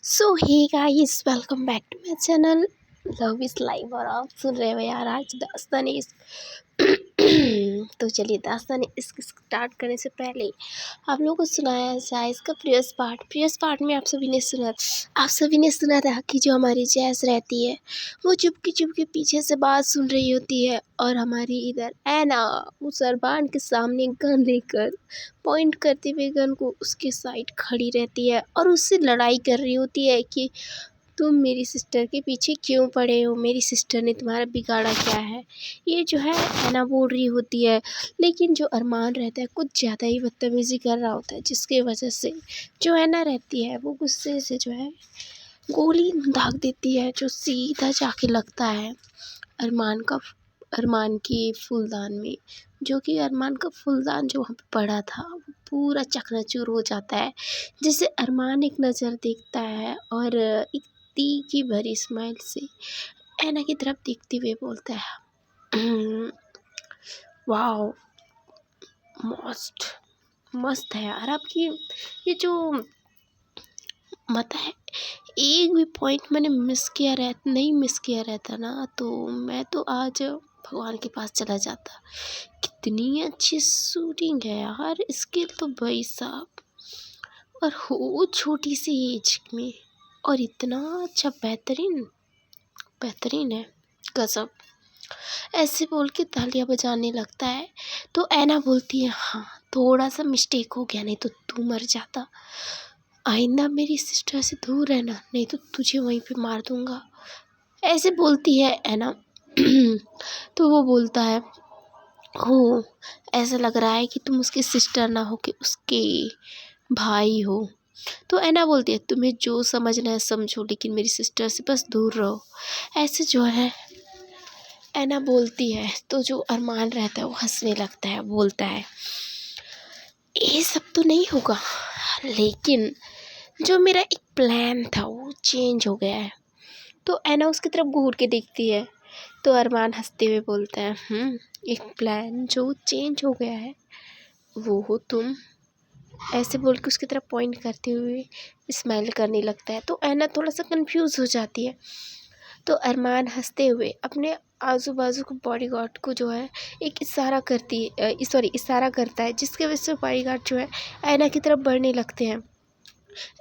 So hey guys, welcome back to my channel love is live. और आप सुन रहे हो यार आज दास्तान इश्क। तो चलिए, दास्तान इश्क स्टार्ट करने से पहले आप लोगों को सुनाया जाए इसका प्रीवियस पार्ट में आप सभी ने सुना था कि जो हमारी जैस रहती है वो चुपके पीछे से बात सुन रही होती है, और हमारी इधर ऐना उस अरबान के सामने गन लेकर पॉइंट करते हुए गन को उसके साइड खड़ी रहती है और उससे लड़ाई कर रही होती है कि तुम मेरी सिस्टर के पीछे क्यों पड़े हो, मेरी सिस्टर ने तुम्हारा बिगाड़ा क्या है। ये जो है ऐना बोल रही होती है, लेकिन जो अरमान रहता है कुछ ज़्यादा ही बदतमीज़ी कर रहा होता है, जिसके वजह से जो ऐना रहती है वो गुस्से से जो है गोली दाग देती है, जो सीधा जाके लगता है अरमान की फूलदान में। जो कि अरमान का फूलदान जो वहाँ पे पड़ा था वो पूरा चकनाचूर हो जाता है, जिसे अरमान एक नज़र देखता है और एक तीखी भरी स्माइल से ऐना की तरफ देखते हुए बोलता है, वाओ, मस्त है यार आपकी ये जो है। एक भी पॉइंट मैंने नहीं मिस किया रहता ना, तो मैं तो आज भगवान के पास चला जाता। कितनी अच्छी शूटिंग है यार, स्किल तो भाई साहब, और हो छोटी सी एज में और इतना अच्छा बेहतरीन है, गजब। ऐसे बोल के तालियां बजाने लगता है। तो ऐना बोलती है, हाँ थोड़ा सा मिस्टेक हो गया, नहीं तो तू मर जाता। आइंदा मेरी सिस्टर से दूर रहना, नहीं तो तुझे वहीं पे मार दूंगा, ऐसे बोलती है ऐना। तो वो बोलता है, हो ऐसा लग रहा है कि तुम उसकी सिस्टर ना हो कि उसके भाई हो। तो ऐना बोलती है, तुम्हें जो समझना है समझो, लेकिन मेरी सिस्टर से बस दूर रहो, ऐसे जो है ऐना बोलती है। तो जो अरमान रहता है वो हंसने लगता है, बोलता है, ये सब तो नहीं होगा, लेकिन जो मेरा एक प्लान था वो चेंज हो गया है। तो ऐना उसकी तरफ घूर के देखती है। तो अरमान हंसते हुए बोलता है, एक प्लान जो चेंज हो गया है वो हो तुम, ऐसे बोल के उसकी तरफ पॉइंट करते हुए स्माइल करने लगता है। तो ऐना थोड़ा सा कंफ्यूज हो जाती है। तो अरमान हंसते हुए अपने आजू बाजू के बॉडीगार्ड को जो है एक इशारा करता है, जिसके वजह से बॉडीगार्ड जो है ऐना की तरफ बढ़ने लगते हैं।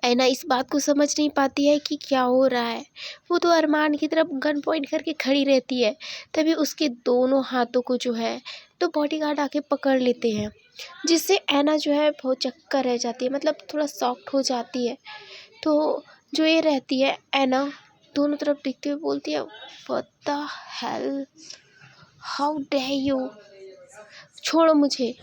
ऐना इस बात को समझ नहीं पाती है कि क्या हो रहा है। वो तो अरमान की तरफ गन पॉइंट करके खड़ी रहती है। तभी उसके दोनों हाथों को जो है तो बॉडीगार्ड आके पकड़ लेते हैं, जिससे ऐना जो है बहुत चक्कर रह जाती है, मतलब थोड़ा शॉक्ड हो जाती है। तो जो ये रहती है ऐना दोनों तरफ देखते हुए बोलती है, what the hell, how dare you, छोड़ो मुझे,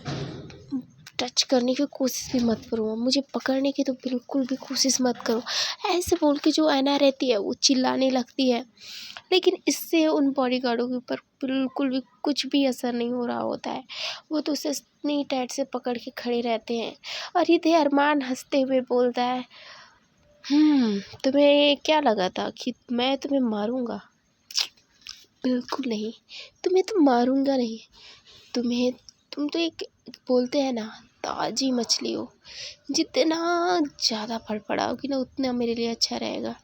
टच करने की कोशिश भी मत करो, मुझे पकड़ने की तो बिल्कुल भी कोशिश मत करो, ऐसे बोल के जो ऐना रहती है वो चिल्लाने लगती है। लेकिन इससे उन बॉडीगार्डों के ऊपर बिल्कुल भी कुछ भी असर नहीं हो रहा होता है। वो तो उसे इतनी टाइट से पकड़ के खड़े रहते हैं। और इधर अरमान हंसते हुए बोलता है, तुम्हें क्या लगा था कि मैं तुम्हें मारूंगा? बिल्कुल नहीं, तुम्हें तो मारूंगा नहीं। तुम तो एक बोलते हैं ना, ताजी मछली हो, जितना ज़्यादा फड़फड़ाओगी ना उतना मेरे लिए अच्छा रहेगा।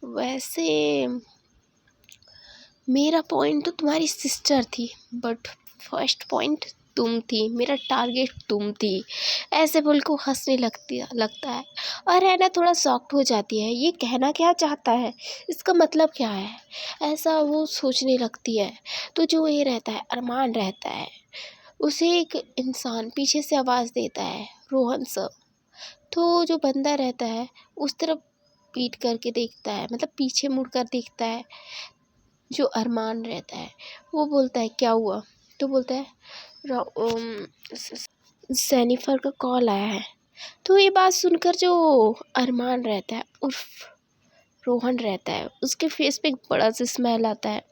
वैसे मेरा पॉइंट तो तुम्हारी सिस्टर थी, बट फर्स्ट पॉइंट तुम थी, मेरा टारगेट तुम थी, ऐसे बोल को हंसने लगता है। और है ना थोड़ा शॉक्ड हो जाती है, ये कहना क्या चाहता है, इसका मतलब क्या है, ऐसा वो सोचने लगती है। तो जो ये रहता है अरमान रहता है, उसे एक इंसान पीछे से आवाज़ देता है, रोहन सर। तो जो बंदा रहता है उस तरफ पीट करके देखता है, मतलब पीछे मुड़ कर देखता है। जो अरमान रहता है वो बोलता है, क्या हुआ? तो बोलता है, जेनिफर का कॉल आया है। तो ये बात सुनकर जो अरमान रहता है उर्फ रोहन रहता है, उसके फेस पे एक बड़ा सा स्माइल आता है।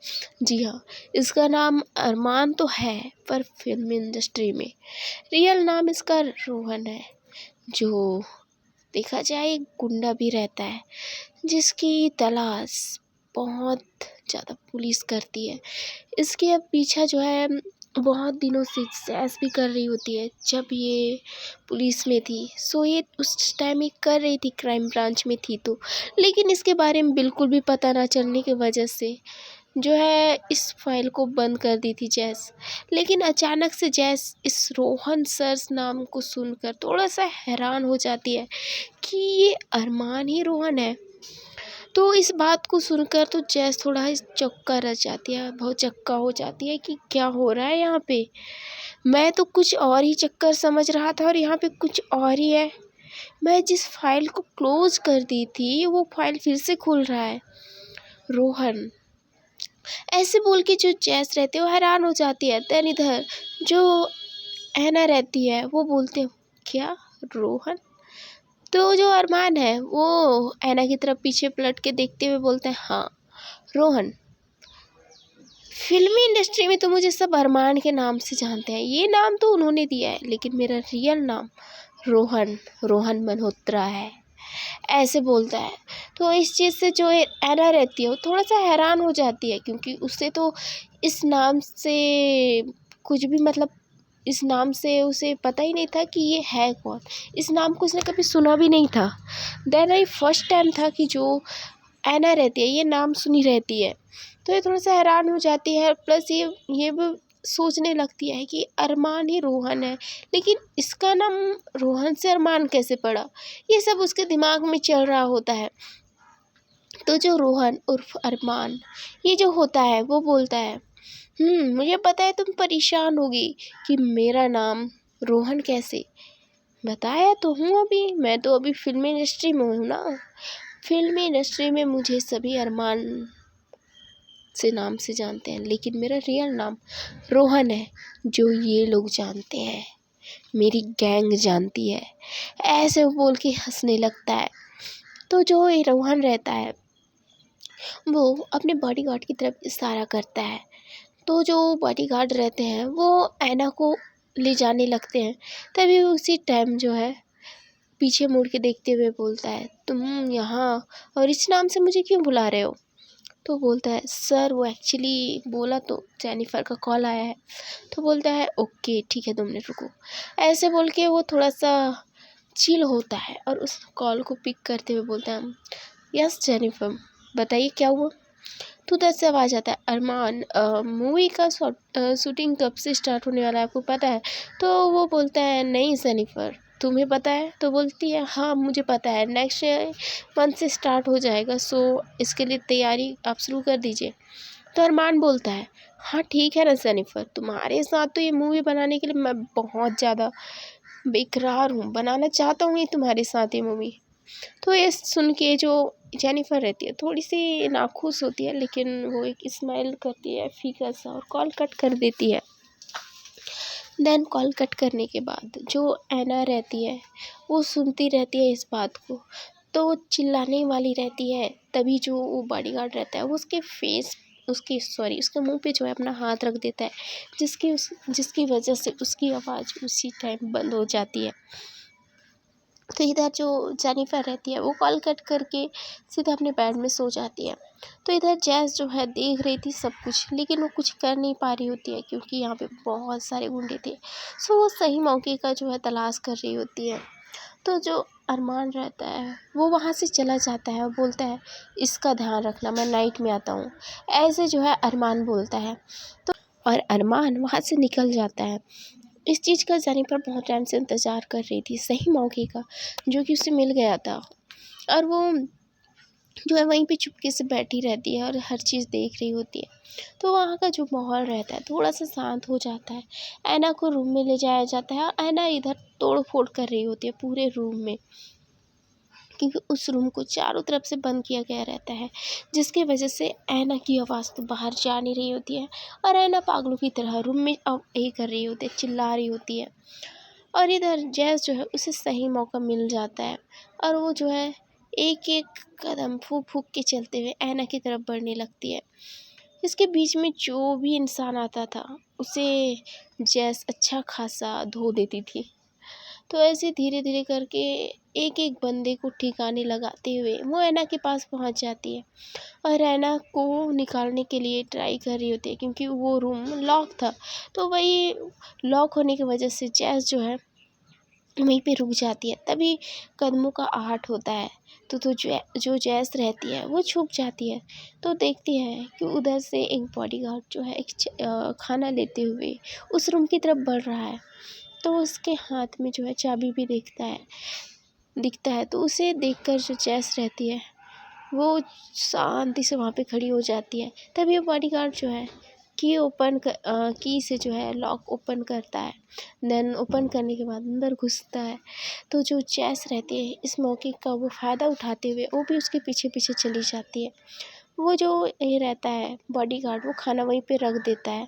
जी हाँ, इसका नाम अरमान तो है, पर फिल्म इंडस्ट्री में रियल नाम इसका रोहन है। जो देखा जाए एक गुंडा भी रहता है, जिसकी तलाश बहुत ज़्यादा पुलिस करती है। इसके अब पीछा जो है बहुत दिनों से जैस भी कर रही होती है जब ये पुलिस में थी। सो ये उस टाइम ये कर रही थी, क्राइम ब्रांच में थी तो, लेकिन इसके बारे में बिल्कुल भी पता ना चलने की वजह से जो है इस फाइल को बंद कर दी थी जैस। लेकिन अचानक से जैस इस रोहन सर्स नाम को सुनकर थोड़ा सा हैरान हो जाती है कि ये अरमान ही रोहन है। तो इस बात को सुनकर तो जैस थोड़ा ही चौंका रह जाती है, बहुत चक्का हो जाती है कि क्या हो रहा है यहाँ पे। मैं तो कुछ और ही चक्कर समझ रहा था और यहाँ पे कुछ और ही है। मैं जिस फाइल को क्लोज कर दी थी वो फाइल फिर से खुल रहा है। रोहन ऐसे बोल के जो जैस रहते हैं वो हैरान हो जाती है। देन इधर जो ऐना रहती है वो बोलते हैं क्या रोहन। तो जो अरमान है वो ऐना की तरफ पीछे पलट के देखते हुए बोलते हैं हाँ रोहन। फिल्मी इंडस्ट्री में तो मुझे सब अरमान के नाम से जानते हैं, ये नाम तो उन्होंने दिया है, लेकिन मेरा रियल नाम रोहन रोहन मल्होत्रा है, ऐसे बोलता है। तो इस चीज़ से जो ऐना रहती है वो थोड़ा सा हैरान हो जाती है, क्योंकि उससे तो इस नाम से कुछ भी मतलब इस नाम से उसे पता ही नहीं था कि ये है कौन। इस नाम को उसने कभी सुना भी नहीं था। देन ये फर्स्ट टाइम था कि जो ऐना रहती है ये नाम सुनी रहती है। तो ये थोड़ा सा हैरान हो जाती है, प्लस ये भी सोचने लगती है कि अरमान ही रोहन है, लेकिन इसका नाम रोहन से अरमान कैसे पड़ा, ये सब उसके दिमाग में चल रहा होता है। तो जो रोहन उर्फ अरमान ये जो होता है वो बोलता है मुझे पता है तुम परेशान होगी कि मेरा नाम रोहन कैसे। बताया तो हूँ अभी, मैं तो अभी फिल्मी इंडस्ट्री में हूँ ना। फिल्मी इंडस्ट्री में मुझे सभी अरमान से नाम से जानते हैं, लेकिन मेरा रियल नाम रोहन है, जो ये लोग जानते हैं, मेरी गैंग जानती है। ऐसे बोल के हंसने लगता है। तो जो ये रोहन रहता है वो अपने बॉडीगार्ड की तरफ इशारा करता है। तो जो बॉडीगार्ड रहते हैं वो ऐना को ले जाने लगते हैं। तभी उसी टाइम जो है पीछे मुड़ के देखते हुए बोलता है तुम यहाँ और इस नाम से मुझे क्यों बुला रहे हो। तो बोलता है सर वो एक्चुअली बोला तो जेनिफर का कॉल आया है। तो बोलता है ओके ठीक है 2 मिनट रुको। ऐसे बोल के वो थोड़ा सा चिल होता है और उस कॉल को पिक करते हुए बोलता है यस जेनिफर बताइए क्या हुआ। तो उधर से आवाज़ आता है अरमान मूवी का शूटिंग कब से स्टार्ट होने वाला है आपको पता है। तो वो बोलता है नहीं जेनिफर तुम्हें पता है। तो बोलती है हाँ मुझे पता है, नेक्स्ट मंथ से स्टार्ट हो जाएगा, सो इसके लिए तैयारी आप शुरू कर दीजिए। तो अरमान बोलता है हाँ ठीक है ना जेनिफर, तुम्हारे साथ तो ये मूवी बनाने के लिए मैं बहुत ज़्यादा बेकरार हूँ, बनाना चाहता हूँ ये तुम्हारे साथ ये मूवी। तो ये सुन के जो जेनिफर रहती है थोड़ी सी नाखुश होती है, लेकिन वो एक स्माइल करती है फीका सा और कॉल कट कर देती है। देन कॉल कट करने के बाद जो ऐना रहती है वो सुनती रहती है इस बात को, तो वो चिल्लाने वाली रहती है। तभी जो वो बॉडीगार्ड रहता है वो उसके मुंह पे जो है अपना हाथ रख देता है, जिसकी वजह से उसकी आवाज़ उसी टाइम बंद हो जाती है। तो इधर जो जेनिफर रहती है वो कॉल कट करके सीधा अपने बेड में सो जाती है। तो इधर जैस जो है देख रही थी सब कुछ, लेकिन वो कुछ कर नहीं पा रही होती है क्योंकि यहाँ पे बहुत सारे गुंडे थे। सो वो सही मौके का जो है तलाश कर रही होती है। तो जो अरमान रहता है वो वहाँ से चला जाता है और बोलता है इसका ध्यान रखना मैं नाइट में आता हूँ, ऐसे जो है अरमान बोलता है। तो और अरमान वहाँ से निकल जाता है। इस चीज़ का जेनिफर बहुत टाइम से इंतज़ार कर रही थी, सही मौके का जो कि उसे मिल गया था। और वो जो है वहीं पे चुपके से बैठी रहती है और हर चीज़ देख रही होती है। तो वहाँ का जो माहौल रहता है थोड़ा सा शांत हो जाता है। ऐना को रूम में ले जाया जाता है और ऐना इधर तोड़ फोड़ कर रही होती है पूरे रूम में, क्योंकि उस रूम को चारों तरफ से बंद किया गया रहता है, जिसकी वजह से ऐना की आवाज़ तो बाहर जा नहीं रही होती है और ऐना पागलों की तरह रूम में अब यही कर रही होती है, चिल्ला रही होती है। और इधर जैस जो है उसे सही मौका मिल जाता है और वो जो है एक एक कदम फूक फूक के चलते हुए ऐना की तरफ बढ़ने लगती है। इसके बीच में जो भी इंसान आता था उसे जैस अच्छा खासा धो देती थी। तो ऐसे धीरे धीरे करके एक एक बंदे को ठिकाने लगाते हुए वो ऐना के पास पहुंच जाती है और ऐना को निकालने के लिए ट्राई कर रही होती है, क्योंकि वो रूम लॉक था। तो वही लॉक होने की वजह से जैस जो है वहीं पे रुक जाती है। तभी कदमों का आहट होता है, तो जो जैस रहती है वो छुप जाती है। तो देखती है कि उधर से एक बॉडीगार्ड जो है खाना लेते हुए उस रूम की तरफ बढ़ रहा है। तो उसके हाथ में जो है चाबी भी दिखता है। तो उसे देखकर जो जैस रहती है वो शांति से वहाँ पे खड़ी हो जाती है। तभी वो बॉडीगार्ड जो है की से जो है लॉक ओपन करता है। देन ओपन करने के बाद अंदर घुसता है। तो जो जैस रहती है इस मौके का वो फ़ायदा उठाते हुए वो भी उसके पीछे पीछे चली जाती है। वो जो ये रहता है बॉडीगार्ड वो खाना वहीं पे रख देता है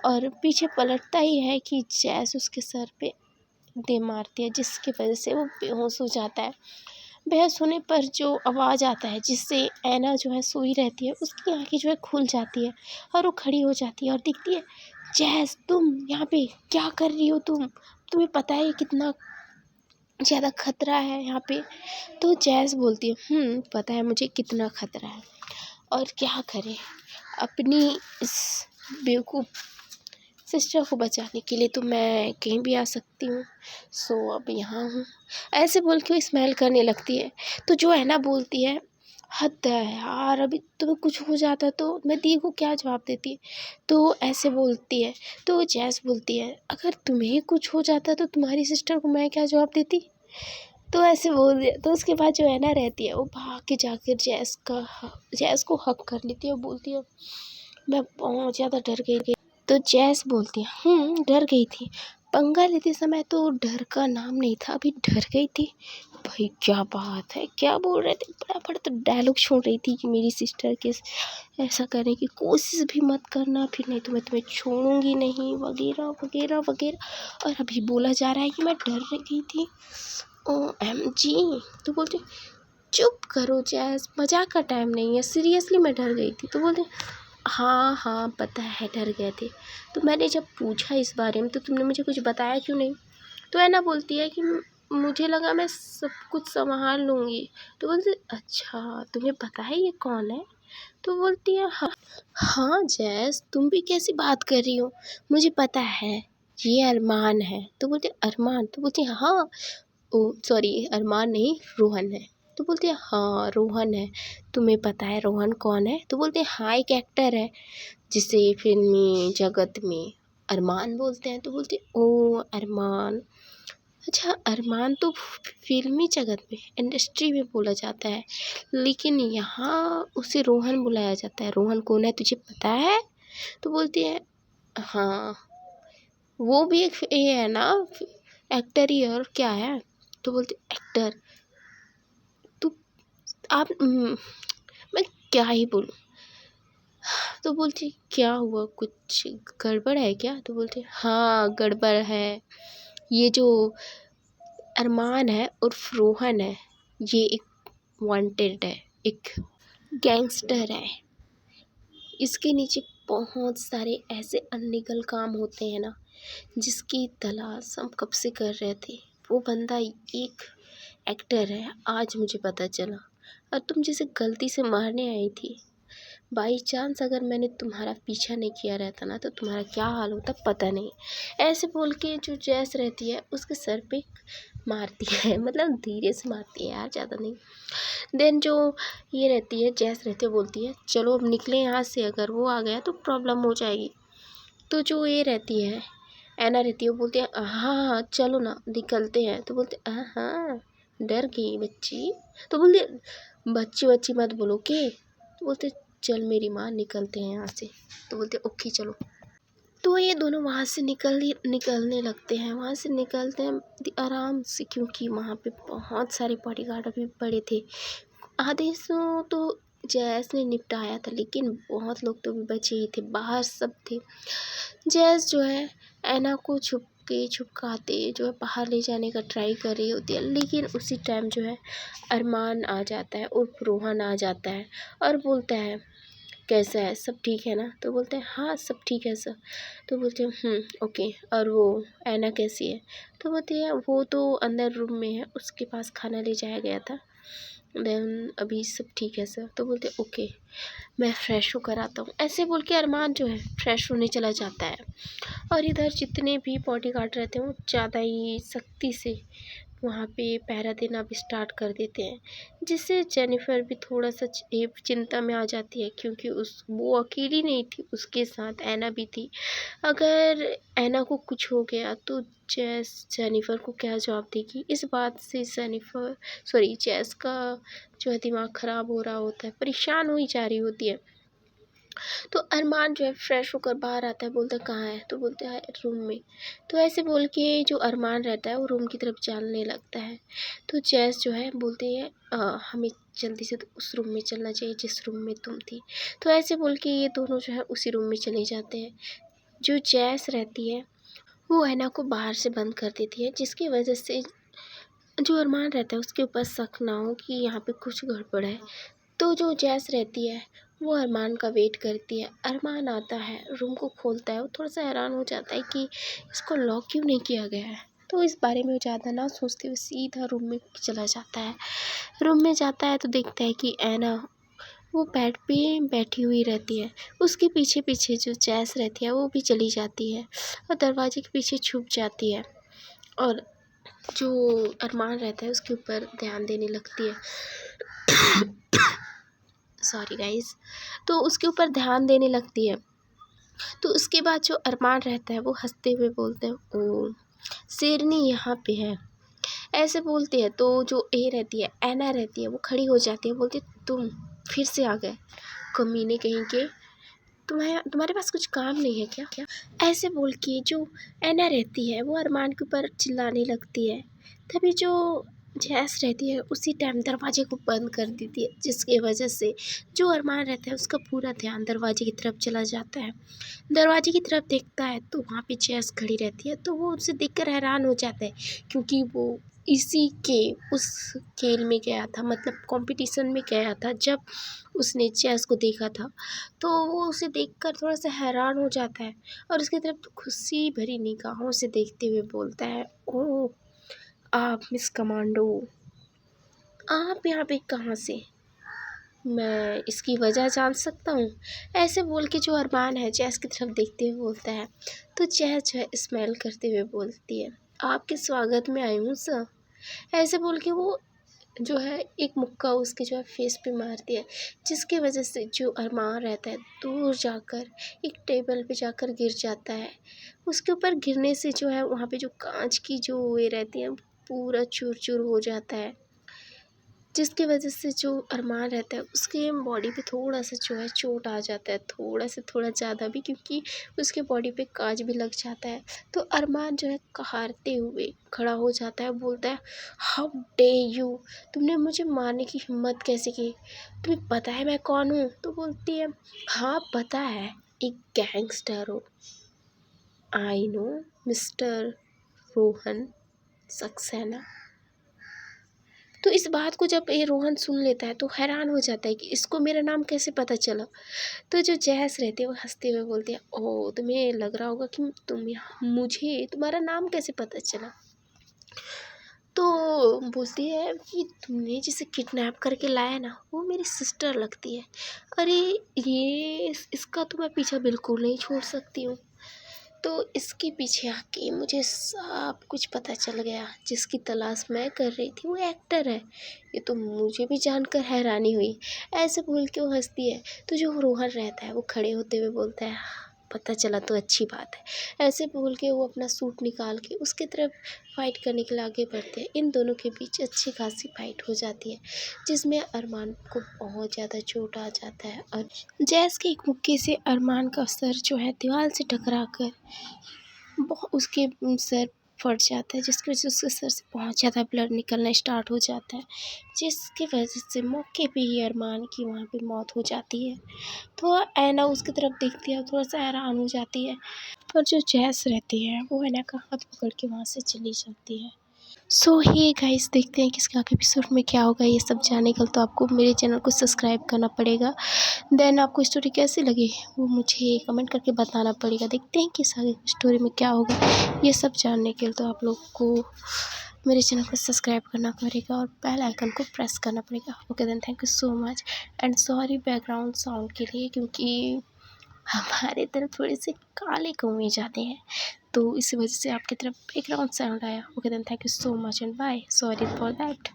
और पीछे पलटता ही है कि जैस उसके सर पे दे मारती है, जिसकी वजह से वो बेहोश हो जाता है। बेहोश होने पर जो आवाज़ आता है जिससे ऐना जो है सोई रहती है उसकी आँखें जो है खुल जाती है और वो खड़ी हो जाती है और दिखती है, जैस तुम यहाँ पे क्या कर रही हो? तुम्हें पता है कितना ज़्यादा खतरा है यहाँ पे? तो जैस बोलती है पता है मुझे कितना खतरा है, और क्या करें, अपनी इस बेवकूफ़ सिस्टर को बचाने के लिए तो मैं कहीं भी आ सकती हूँ। सो अब यहाँ हूँ, ऐसे बोल के वो स्माइल करने लगती है। तो जो है ना बोलती है, हद है यार, अभी तुम्हें कुछ हो जाता तो मैं दी को क्या जवाब देती। तो ऐसे बोलती है। तो जैस बोलती है, अगर तुम्हें कुछ हो जाता तो तुम्हारी सिस्टर को मैं क्या जवाब देती। तो ऐसे बोल दिया। तो उसके बाद जो है ना रहती है वो भाग के जाकर जैस को हक कर लेती है और बोलती है, मैं बहुत ज़्यादा डर गई। तो जैस बोलती है, डर गई थी, पंगा लेते समय तो डर का नाम नहीं था, अभी डर गई थी। भाई क्या बात है, क्या बोल रहे थे, बड़ा बड़ा तो डायलॉग छोड़ रही थी कि मेरी सिस्टर के ऐसा करने की कोशिश भी मत करना, फिर नहीं तो मैं तुम्हें छोड़ूंगी नहीं, वगैरह वगैरह वगैरह। और अभी बोला जा रहा है कि मैं डर गई थी। OMG। तो बोलते, चुप करो जैस, मजाक का टाइम नहीं है, सीरियसली मैं डर गई थी। तो बोलते, हाँ हाँ पता है डर गए थे, तो मैंने जब पूछा इस बारे में तो तुमने मुझे कुछ बताया क्यों नहीं। तो ऐना बोलती है कि मुझे लगा मैं सब कुछ संभाल लूँगी। तो बोलते, अच्छा तुम्हें पता है ये कौन है। तो बोलती है, हाँ जैस तुम भी कैसी बात कर रही हो, मुझे पता है ये अरमान है। तो बोलते, अरमान। तो बोलती है, हाँ ओ सॉरी अरमान नहीं रोहन है। तो बोलती है, हाँ रोहन है, तुम्हें पता है रोहन कौन है। तो बोलते हैं, हाँ एक एक्टर है जिसे फिल्मी जगत में अरमान बोलते हैं। तो बोलती है, ओ अरमान, अच्छा अरमान तो फिल्मी जगत में इंडस्ट्री में बोला जाता है, लेकिन यहाँ उसे रोहन बुलाया जाता है। रोहन कौन है तुझे पता है। तो बोलती है, हाँ वो भी एक ये है ना एक्टर ही है, और क्या है। तो बोलती, एक्टर तो आप मैं क्या ही बोलूँ। तो बोलती, क्या हुआ, कुछ गड़बड़ है क्या। तो बोलती, हाँ गड़बड़ है, ये जो अरमान है उर्फ रोहन है, ये एक वांटेड है, एक गैंगस्टर है। इसके नीचे बहुत सारे ऐसे अनलीगल काम होते हैं ना, जिसकी तलाश हम कब से कर रहे थे। वो बंदा एक एक्टर है, आज मुझे पता चला। और तुम जिसे गलती से मारने आई थी, बाई चांस अगर मैंने तुम्हारा पीछा नहीं किया रहता ना तो तुम्हारा क्या हाल होता पता नहीं। ऐसे बोल के जो जैस रहती है उसके सर पे मारती है, मतलब धीरे से मारती है यार, ज़्यादा नहीं। देन जो ये रहती है जैस रहती है बोलती है, चलो अब निकले यहाँ से, अगर वो आ गया तो प्रॉब्लम हो जाएगी। तो जो ये रहती है ऐना रहती है वो बोलती है, हाँ हाँ चलो ना निकलते हैं। तो बोलते, हाँ डर गई बच्ची। तो बोलते, बच्ची मत बोलो के। तो बोलते, चल मेरी माँ निकलते हैं यहाँ से। तो बोलते, ओके चलो। तो ये दोनों वहाँ से निकलने लगते हैं, वहाँ से निकलते हैं आराम से, क्योंकि वहाँ पे बहुत सारे बॉडीगार्ड अभी पड़े थे। आधे सो तो जैस ने निपटाया था, लेकिन बहुत लोग तो भी बचे ही थे, बाहर सब थे। जैस जो है ऐना को छुपकाते जो है बाहर ले जाने का ट्राई कर रही होती है, लेकिन उसी टाइम जो है अरमान आ जाता है, उर्फ रोहन आ जाता है और बोलता है, कैसा है, सब ठीक है ना? तो बोलते हैं हाँ सब ठीक है सर। तो बोलते हैं ओके, और वो ऐना कैसी है? तो बोलती है वो तो अंदर रूम में है, उसके पास खाना ले जाया गया था, देन अभी सब ठीक है सर। तो बोलते ओके, मैं फ़्रेश होकर आता हूँ। ऐसे बोल के अरमान जो है फ़्रेश होने चला जाता है, और इधर जितने भी बॉडीगार्ड रहते हैं वो ज़्यादा ही सख्ती से वहाँ पे पहरा देना भी स्टार्ट कर देते हैं, जिससे जेनिफर भी थोड़ा सा चिंता में आ जाती है, क्योंकि वो अकेली नहीं थी, उसके साथ ऐना भी थी। अगर ऐना को कुछ हो गया तो जेनिफर को क्या जवाब देगी? इस बात से जेस का जो है दिमाग ख़राब हो रहा होता है, परेशान हुई जा रही होती है। तो अरमान जो है फ्रेश होकर बाहर आता है, बोलता है कहाँ है? तो बोलता है रूम में। तो ऐसे बोल के जो अरमान रहता है वो रूम की तरफ चलने लगता है। तो जैस जो है बोलती है हमें जल्दी से तो उस रूम में चलना चाहिए जिस रूम में तुम थी। तो ऐसे बोल के ये दोनों जो है उसी रूम में चले जाते हैं। जो जैस रहती है वो ऐना को बाहर से बंद कर देती है, जिसकी वजह से जो अरमान रहता है उसके ऊपर शक ना हो कि यहाँ पे कुछ गड़बड़ है। तो जो जैस रहती है वो अरमान का वेट करती है। अरमान आता है, रूम को खोलता है, वो थोड़ा सा हैरान हो जाता है कि इसको लॉक क्यों नहीं किया गया है। तो इस बारे में वो ज़्यादा ना सोचते हुए सीधा रूम में चला जाता है। रूम में जाता है तो देखता है कि ऐना वो बेड पे बैठी हुई रहती है। उसके पीछे पीछे जो जैस रहती है वो भी चली जाती है और दरवाजे के पीछे छुप जाती है, और जो अरमान रहता है उसके ऊपर ध्यान देने लगती है। Sorry guys. तो उसके ऊपर ध्यान देने लगती है। तो उसके बाद जो अरमान रहता है वो हंसते हुए बोलते हैं ओ शेरनी यहाँ पे है, ऐसे बोलते हैं। तो जो ए रहती है, ऐना रहती है, वो खड़ी हो जाती है, बोलती है तुम फिर से आ गए कमीने कहीं के, तुम्हारे पास कुछ काम नहीं है क्या? ऐसे बोल के जो ऐना रहती है वो अरमान के ऊपर चिल्लाने लगती है। तभी जो जैस रहती है उसी टाइम दरवाजे को बंद कर देती है, जिसकी वजह से जो अरमान रहता है उसका पूरा ध्यान दरवाजे की तरफ चला जाता है। दरवाजे की तरफ देखता है तो वहाँ पे जैस खड़ी रहती है, तो वो उसे देखकर हैरान हो जाता है, क्योंकि वो इसी के उस खेल में गया था, मतलब कंपटीशन में गया था। जब उसने जैस को देखा था तो वो उसे देखकर थोड़ा सा हैरान हो जाता है, और उसकी तरफ खुशी भरी निगाहों से देखते हुए बोलता है ओह आप मिस कमांडो, आप यहाँ पे कहाँ से? मैं इसकी वजह जान सकता हूँ? ऐसे बोल के जो अरमान है जैस की तरफ देखते हुए बोलता है। तो जैस जो है स्माइल करते हुए बोलती है आपके स्वागत में आई हूँ सर। ऐसे बोल के वो जो है एक मुक्का उसके जो है फेस पे मारती है, जिसकी वजह से जो अरमान रहता है दूर जाकर एक टेबल पे जाकर गिर जाता है। उसके ऊपर गिरने से जो है वहाँ पे जो कांच की जो ये रहती है पूरा चूर चूर हो जाता है, जिसकी वजह से जो अरमान रहता है उसके बॉडी पे थोड़ा सा जो है चोट आ जाता है, थोड़ा से थोड़ा ज़्यादा भी, क्योंकि उसके बॉडी पे कांच भी लग जाता है। तो अरमान जो है कहारते हुए खड़ा हो जाता है, बोलता है हाउ डे यू, तुमने मुझे मारने की हिम्मत कैसे की? तुम्हें पता है मैं कौन हूँ? तो बोलती है हाँ पता है, एक गैंगस्टर हो। I know mister Rohan Saxena. तो इस बात को जब ये रोहन सुन लेता है तो हैरान हो जाता है कि इसको मेरा नाम कैसे पता चला। तो जो जैस रहती है वो हंसते हुए बोलती है ओह तुम्हें लग रहा होगा कि मुझे तुम्हारा नाम कैसे पता चला? तो बोलती है कि तुमने जिसे किडनैप करके लाया ना वो मेरी सिस्टर लगती है। अरे ये इसका तो मैं पीछा बिल्कुल नहीं छोड़ सकती हूँ। तो इसके पीछे आके मुझे सब कुछ पता चल गया, जिसकी तलाश मैं कर रही थी वो एक्टर है। ये तो मुझे भी जानकर हैरानी हुई। ऐसे बोल के वो हंसती है। तो जो रोहन रहता है वो खड़े होते हुए बोलता है पता चला तो अच्छी बात है। ऐसे बोल के वो अपना सूट निकाल के उसकी तरफ फाइट करने के लिए आगे बढ़ते हैं। इन दोनों के बीच अच्छी खासी फाइट हो जाती है, जिसमें अरमान को बहुत ज़्यादा चोट आ जाता है, और जैस के एक मुक्के से अरमान का सर जो है दीवार से टकरा कर उसके सर फट जाता है, जिसकी वजह से उसके सर से बहुत ज़्यादा ब्लड निकलना स्टार्ट हो जाता है, जिसकी वजह से मौके पे ही अरमान की वहाँ पे मौत हो जाती है। तो ऐना उसकी तरफ देखती है और थोड़ा सा हैरान हो जाती है, और जो जैस रहती है वो ऐना का हाथ पकड़ के वहाँ से चली जाती है। सो हे गाइस, देखते हैं कि इसके आगे एपिसोड में क्या होगा। ये सब जानने के लिए तो आपको मेरे चैनल को सब्सक्राइब करना पड़ेगा। देन आपको स्टोरी कैसी लगी वो मुझे कमेंट करके बताना पड़ेगा। देखते हैं कि इस आगे स्टोरी में क्या होगा। ये सब जानने के लिए तो आप लोग को मेरे चैनल को सब्सक्राइब करना पड़ेगा और बेल आइकन को प्रेस करना पड़ेगा। Okay then, thank you so much and sorry background sound के लिए, क्योंकि हमारे तरफ थोड़े से काले कौवे जाते हैं तो इसी वजह से आपकी तरफ बैकग्राउंड साउंड आया। Okay then, thank you so much and bye, sorry for that.